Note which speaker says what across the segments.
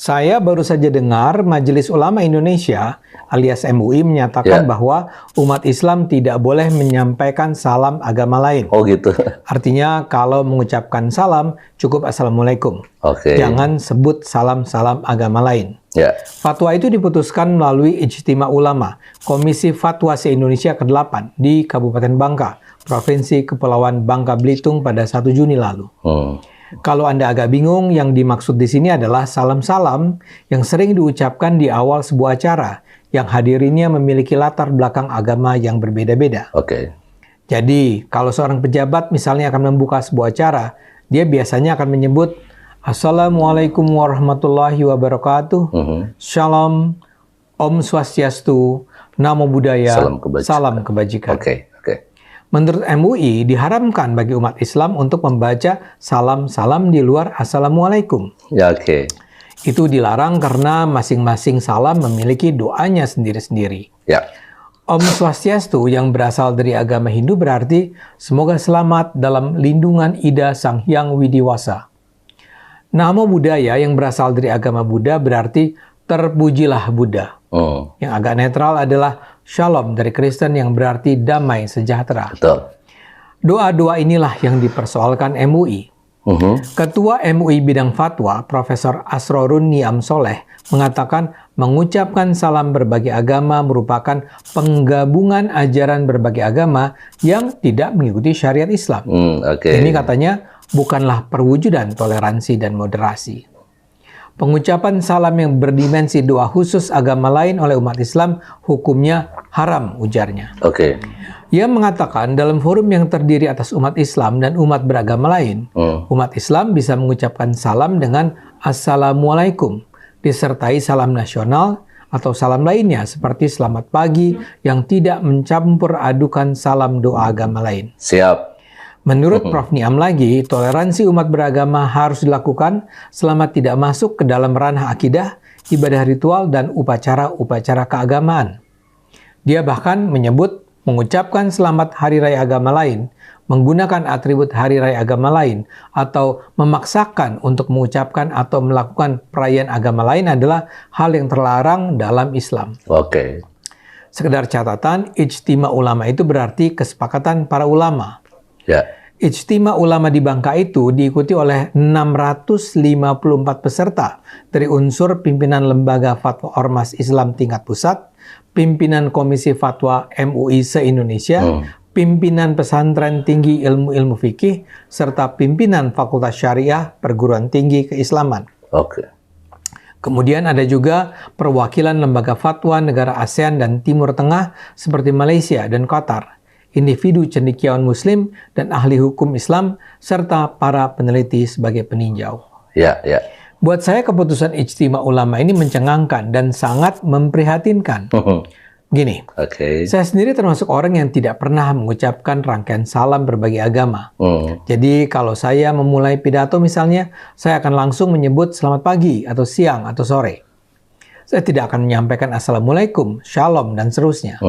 Speaker 1: Saya baru saja dengar Majelis Ulama Indonesia alias MUI menyatakan bahwa umat Islam tidak boleh menyampaikan salam agama lain.
Speaker 2: Oh gitu.
Speaker 1: Artinya kalau mengucapkan salam cukup Assalamualaikum. Jangan sebut salam-salam agama lain. Fatwa itu diputuskan melalui Ijtima Ulama, Komisi Fatwa se-Indonesia ke-8 di Kabupaten Bangka, Provinsi Kepulauan Bangka Belitung pada 1 Juni lalu. Kalau Anda agak bingung, yang dimaksud di sini adalah salam-salam yang sering diucapkan di awal sebuah acara yang hadirinnya memiliki latar belakang agama yang berbeda-beda. Jadi, kalau seorang pejabat misalnya akan membuka sebuah acara, dia biasanya akan menyebut Assalamualaikum warahmatullahi wabarakatuh, Shalom, Om Swastiastu, Namo Buddhaya, Salam Kebajikan. Menurut MUI, diharamkan bagi umat Islam untuk membaca salam-salam di luar Assalamualaikum. Itu dilarang karena masing-masing salam memiliki doanya sendiri-sendiri. Om Swastiastu yang berasal dari agama Hindu berarti semoga selamat dalam lindungan Ida Sang Hyang Widiwasa. Namo Buddhaya yang berasal dari agama Buddha berarti terpujilah Buddha. Yang agak netral adalah Shalom dari Kristen yang berarti damai sejahtera. Doa-doa inilah yang dipersoalkan MUI. Ketua MUI bidang fatwa, Profesor Asrorun Niam Soleh, mengatakan mengucapkan salam berbagai agama merupakan penggabungan ajaran berbagai agama yang tidak mengikuti syariat Islam. Ini katanya bukanlah perwujudan toleransi dan moderasi. Pengucapan salam yang berdimensi doa khusus agama lain oleh umat Islam hukumnya haram, ujarnya. Ia mengatakan dalam forum yang terdiri atas umat Islam dan umat beragama lain, umat Islam bisa mengucapkan salam dengan Assalamualaikum, disertai salam nasional atau salam lainnya seperti selamat pagi yang tidak mencampur adukan salam doa agama lain. Menurut Prof. Niam lagi, toleransi umat beragama harus dilakukan selama tidak masuk ke dalam ranah akidah, ibadah ritual, dan upacara-upacara keagamaan. Dia bahkan menyebut mengucapkan selamat hari raya agama lain, menggunakan atribut hari raya agama lain, atau memaksakan untuk mengucapkan atau melakukan perayaan agama lain adalah hal yang terlarang dalam Islam. Sekedar catatan, Ijtima Ulama itu berarti kesepakatan para ulama. Ijtima Ulama di Bangka itu diikuti oleh 654 peserta dari unsur pimpinan lembaga fatwa Ormas Islam tingkat pusat, pimpinan Komisi Fatwa MUI se-Indonesia, pimpinan pesantren tinggi ilmu-ilmu fikih, serta pimpinan Fakultas Syariah Perguruan Tinggi Keislaman. Kemudian ada juga perwakilan lembaga fatwa negara ASEAN dan Timur Tengah seperti Malaysia dan Qatar, individu cendekiawan Muslim dan ahli hukum Islam, serta para peneliti sebagai peninjau. Buat saya keputusan Ijtima Ulama ini mencengangkan dan sangat memprihatinkan. Gini, saya sendiri termasuk orang yang tidak pernah mengucapkan rangkaian salam berbagai agama. Jadi kalau saya memulai pidato misalnya, saya akan langsung menyebut selamat pagi atau siang atau sore. Saya tidak akan menyampaikan Assalamualaikum, Shalom, dan seterusnya.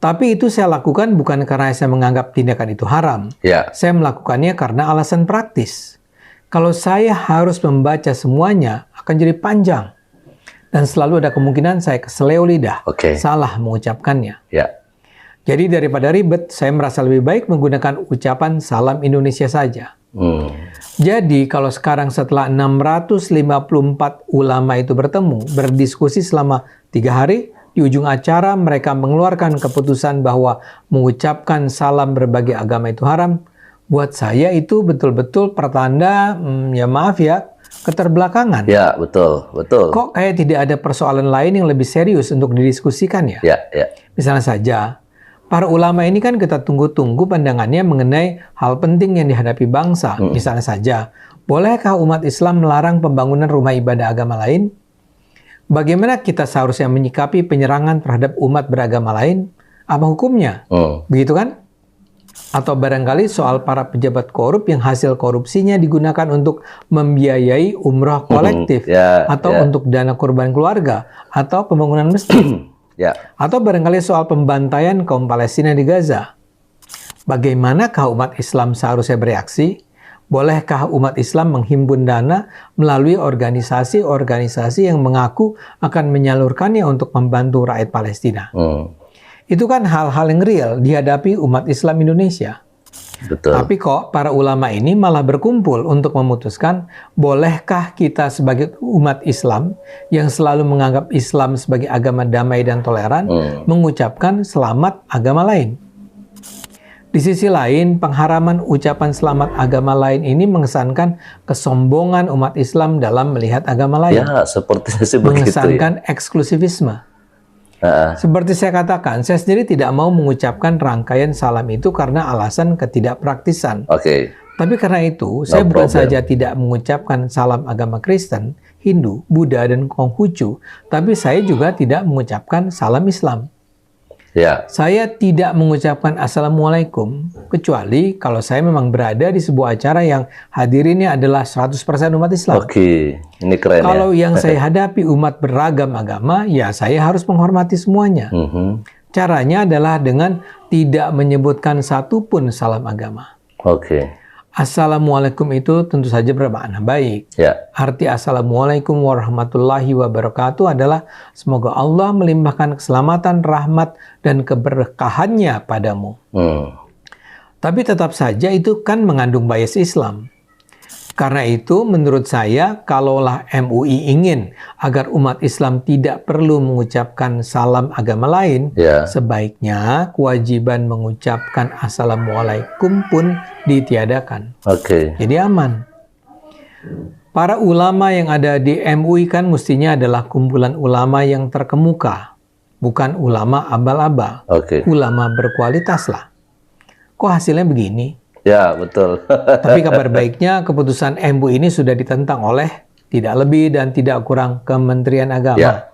Speaker 1: Tapi itu saya lakukan bukan karena saya menganggap tindakan itu haram. Saya melakukannya karena alasan praktis. Kalau saya harus membaca semuanya, akan jadi panjang. Dan selalu ada kemungkinan saya keseleo lidah, salah mengucapkannya. Jadi daripada ribet, saya merasa lebih baik menggunakan ucapan salam Indonesia saja. Jadi kalau sekarang setelah 654 ulama itu bertemu, berdiskusi selama 3 hari, di ujung acara mereka mengeluarkan keputusan bahwa mengucapkan salam berbagai agama itu haram. Buat saya itu betul-betul pertanda, ya maaf ya, keterbelakangan. Betul. Kok kayak tidak ada persoalan lain yang lebih serius untuk didiskusikan ya? Misalnya saja, para ulama ini kan kita tunggu-tunggu pandangannya mengenai hal penting yang dihadapi bangsa. Misalnya saja, bolehkah umat Islam melarang pembangunan rumah ibadah agama lain? Bagaimana kita seharusnya menyikapi penyerangan terhadap umat beragama lain? Apa hukumnya? Begitu kan? Atau barangkali soal para pejabat korup yang hasil korupsinya digunakan untuk membiayai umroh kolektif, atau untuk dana kurban keluarga, atau pembangunan masjid. Atau barangkali soal pembantaian kaum Palestina di Gaza. Bagaimanakah umat Islam seharusnya bereaksi? Bolehkah umat Islam menghimpun dana melalui organisasi-organisasi yang mengaku akan menyalurkannya untuk membantu rakyat Palestina? Itu kan hal-hal yang real dihadapi umat Islam Indonesia.
Speaker 2: Betul.
Speaker 1: Tapi kok para ulama ini malah berkumpul untuk memutuskan bolehkah kita sebagai umat Islam yang selalu menganggap Islam sebagai agama damai dan toleran mengucapkan selamat agama lain. Di sisi lain, pengharaman ucapan selamat agama lain ini mengesankan kesombongan umat Islam dalam melihat agama lain.
Speaker 2: Ya, sepertinya sih begitu.
Speaker 1: Mengesankan eksklusivisme. Seperti saya katakan, saya sendiri tidak mau mengucapkan rangkaian salam itu karena alasan ketidakpraktisan. Tapi karena itu, saya bukan saja tidak mengucapkan salam agama Kristen, Hindu, Buddha, dan Konghucu, tapi saya juga tidak mengucapkan salam Islam. Saya tidak mengucapkan Assalamualaikum, kecuali kalau saya memang berada di sebuah acara yang hadirinnya adalah 100% umat Islam.
Speaker 2: Ini keren.
Speaker 1: Kalau yang saya hadapi umat beragam agama, ya saya harus menghormati semuanya. Caranya adalah dengan tidak menyebutkan satupun salam agama. Assalamualaikum itu tentu saja bermakna baik. Arti Assalamualaikum warahmatullahi wabarakatuh adalah semoga Allah melimpahkan keselamatan, rahmat, dan keberkahannya padamu. Tapi tetap saja itu kan mengandung bias Islam. Karena itu menurut saya kalaulah MUI ingin agar umat Islam tidak perlu mengucapkan salam agama lain, sebaiknya kewajiban mengucapkan Assalamualaikum pun ditiadakan. Jadi aman. Para ulama yang ada di MUI kan mestinya adalah kumpulan ulama yang terkemuka, bukan ulama abal-abal. Ulama berkualitas lah. Kok hasilnya begini?
Speaker 2: Ya, betul.
Speaker 1: Tapi kabar baiknya keputusan MUI ini sudah ditentang oleh tidak lebih dan tidak kurang Kementerian Agama.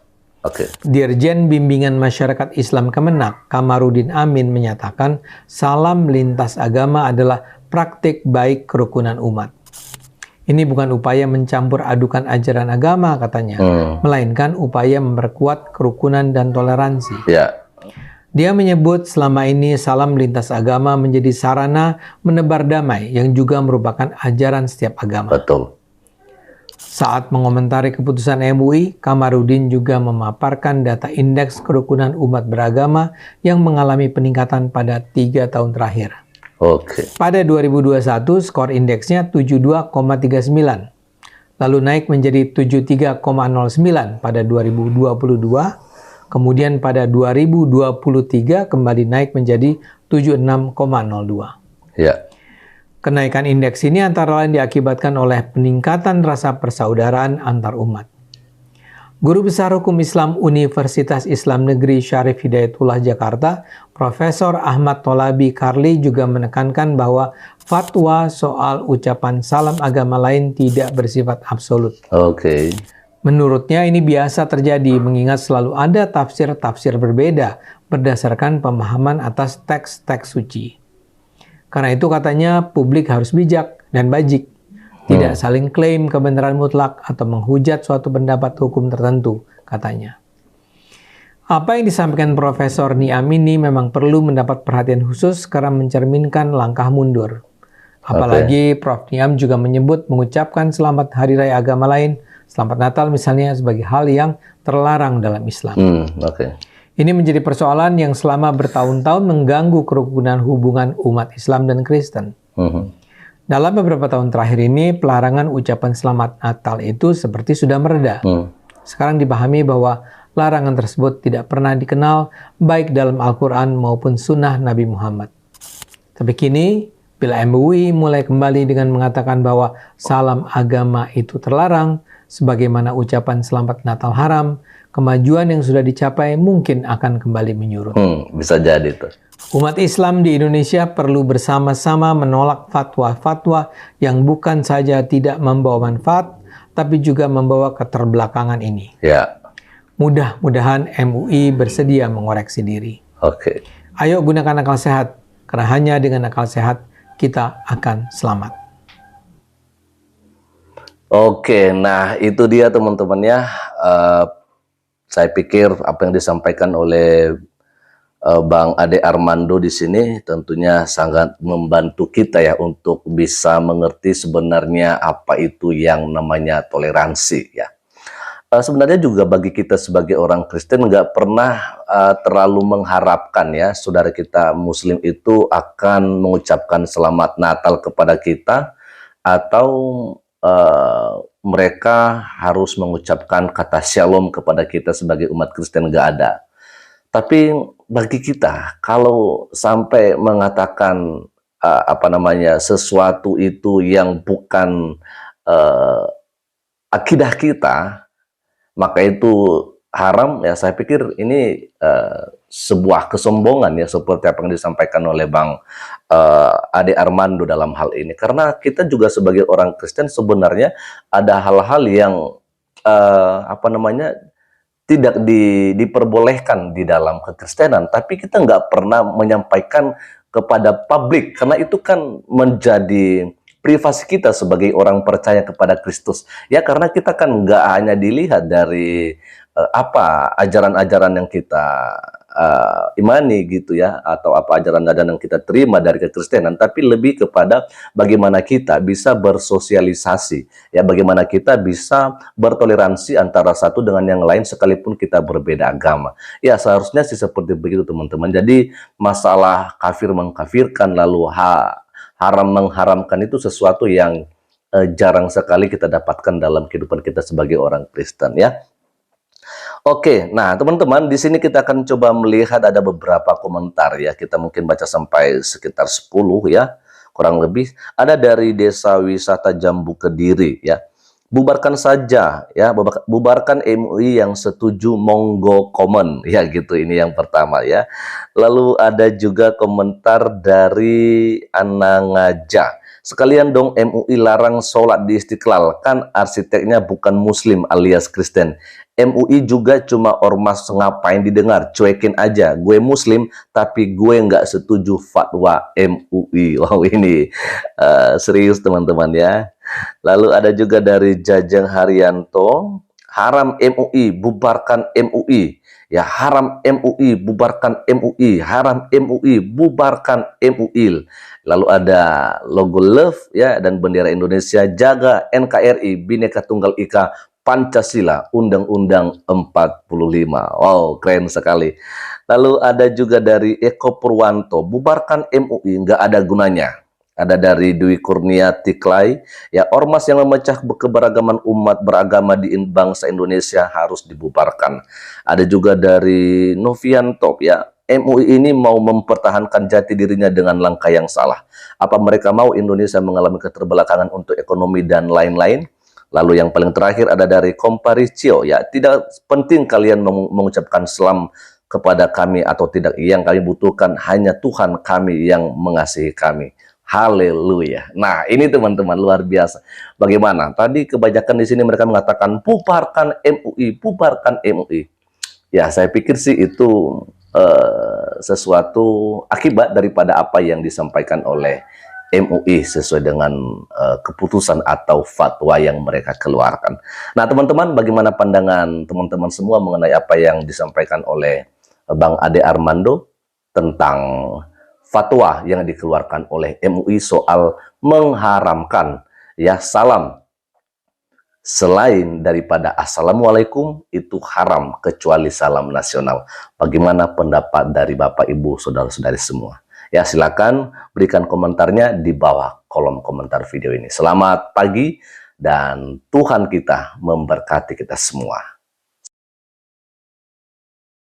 Speaker 1: Dirjen Bimbingan Masyarakat Islam Kemenak, Kamarudin Amin menyatakan salam lintas agama adalah praktik baik kerukunan umat. Ini bukan upaya mencampur adukan ajaran agama katanya, melainkan upaya memperkuat kerukunan dan toleransi. Dia menyebut selama ini salam lintas agama menjadi sarana menebar damai yang juga merupakan ajaran setiap agama. Saat mengomentari keputusan MUI, Kamarudin juga memaparkan data indeks kerukunan umat beragama yang mengalami peningkatan pada 3 tahun terakhir. Pada 2021, skor indeksnya 72,39, lalu naik menjadi 73,09 pada 2022, kemudian pada 2023 kembali naik menjadi 76,02. Kenaikan indeks ini antara lain diakibatkan oleh peningkatan rasa persaudaraan antar umat. Guru Besar Hukum Islam Universitas Islam Negeri Syarif Hidayatullah Jakarta, Profesor Ahmad Tholabi Karli juga menekankan bahwa fatwa soal ucapan salam agama lain tidak bersifat absolut. Menurutnya ini biasa terjadi mengingat selalu ada tafsir-tafsir berbeda berdasarkan pemahaman atas teks-teks suci. Karena itu katanya publik harus bijak dan bajik, tidak saling klaim kebenaran mutlak atau menghujat suatu pendapat hukum tertentu, katanya. Apa yang disampaikan Profesor Niam ini memang perlu mendapat perhatian khusus karena mencerminkan langkah mundur. Apalagi Prof. Niam juga menyebut mengucapkan selamat Hari Raya agama lain, Selamat Natal misalnya, sebagai hal yang terlarang dalam Islam. Ini menjadi persoalan yang selama bertahun-tahun mengganggu kerukunan hubungan umat Islam dan Kristen. Dalam beberapa tahun terakhir ini, pelarangan ucapan Selamat Natal itu seperti sudah mereda. Sekarang dipahami bahwa larangan tersebut tidak pernah dikenal baik dalam Al-Quran maupun Sunnah Nabi Muhammad. Tapi kini, bila MUI mulai kembali dengan mengatakan bahwa salam agama itu terlarang, sebagaimana ucapan Selamat Natal haram, kemajuan yang sudah dicapai mungkin akan kembali menyurut.
Speaker 2: Bisa jadi tuh.
Speaker 1: Umat Islam di Indonesia perlu bersama-sama menolak fatwa-fatwa yang bukan saja tidak membawa manfaat, tapi juga membawa keterbelakangan ini. Mudah-mudahan MUI bersedia mengoreksi diri. Ayo gunakan akal sehat, karena hanya dengan akal sehat kita akan selamat.
Speaker 2: Nah itu dia teman-teman ya. Saya pikir apa yang disampaikan oleh Bang Ade Armando di sini tentunya sangat membantu kita ya untuk bisa mengerti sebenarnya apa itu yang namanya toleransi ya. Sebenarnya juga bagi kita sebagai orang Kristen nggak pernah terlalu mengharapkan ya saudara kita Muslim itu akan mengucapkan selamat Natal kepada kita, atau mereka harus mengucapkan kata shalom kepada kita sebagai umat Kristen, nggak ada. Tapi bagi kita, kalau sampai mengatakan sesuatu itu yang bukan akidah kita, maka itu haram ya. Saya pikir ini sebuah kesombongan ya, seperti apa yang disampaikan oleh Bang Ade Armando dalam hal ini. Karena kita juga sebagai orang Kristen sebenarnya ada hal-hal yang tidak diperbolehkan di dalam kekristenan, tapi kita nggak pernah menyampaikan kepada publik, karena itu kan menjadi privasi kita sebagai orang percaya kepada Kristus. Ya, karena kita kan nggak hanya dilihat dari ajaran-ajaran yang kita imani gitu ya, atau apa ajaran-ajaran yang kita terima dari kekristenan, tapi lebih kepada bagaimana kita bisa bersosialisasi ya, bagaimana kita bisa bertoleransi antara satu dengan yang lain sekalipun kita berbeda agama. Ya, seharusnya sih seperti begitu teman-teman. Jadi masalah kafir mengkafirkan lalu haram mengharamkan itu sesuatu yang jarang sekali kita dapatkan dalam kehidupan kita sebagai orang Kristen ya. Oke, nah teman-teman, di sini kita akan coba melihat ada beberapa komentar ya. Kita mungkin baca sampai sekitar 10 ya, kurang lebih. Ada dari Desa Wisata Jambu Kediri ya. Bubarkan saja ya, bubarkan MUI yang setuju, monggo komen ya gitu. Ini yang pertama ya. Lalu ada juga komentar dari Anangaja. Sekalian dong MUI larang sholat di Istiqlal, kan arsiteknya bukan Muslim alias Kristen. MUI juga cuma ormas, ngapain didengar, cuekin aja. Gue Muslim tapi gue nggak setuju fatwa MUI. Wow, ini serius teman-teman ya. Lalu ada juga dari Jajang Haryanto, haram MUI, bubarkan MUI. Ya, haram MUI, bubarkan MUI, haram MUI, bubarkan MUI. Lalu ada logo Love ya, dan bendera Indonesia, jaga NKRI, Bhinneka Tunggal Ika, Pancasila, Undang-Undang 45. Wow, keren sekali. Lalu ada juga dari Eko Purwanto, bubarkan MUI, nggak ada gunanya. Ada dari Dwi Kurnia Tiklai, ya, ormas yang memecah keberagaman umat beragama di bangsa Indonesia harus dibubarkan. Ada juga dari Novianto, ya, MUI ini mau mempertahankan jati dirinya dengan langkah yang salah. Apa mereka mau Indonesia mengalami keterbelakangan untuk ekonomi dan lain-lain? Lalu yang paling terakhir ada dari Komparicio, ya, tidak penting kalian mengucapkan salam kepada kami atau tidak, yang kami butuhkan hanya Tuhan kami yang mengasihi kami. Haleluya. Nah, ini teman-teman luar biasa. Bagaimana? Tadi kebanyakan di sini mereka mengatakan bubarkan MUI, bubarkan MUI. Ya, saya pikir sih itu sesuatu akibat daripada apa yang disampaikan oleh MUI sesuai dengan keputusan atau fatwa yang mereka keluarkan. Nah, teman-teman, bagaimana pandangan teman-teman semua mengenai apa yang disampaikan oleh Bang Ade Armando tentang fatwa yang dikeluarkan oleh MUI soal mengharamkan ya salam selain daripada Assalamualaikum itu haram kecuali salam nasional. Bagaimana pendapat dari Bapak Ibu saudara-saudari semua? Ya, silakan berikan komentarnya di bawah kolom komentar video ini. Selamat pagi dan Tuhan kita memberkati kita semua.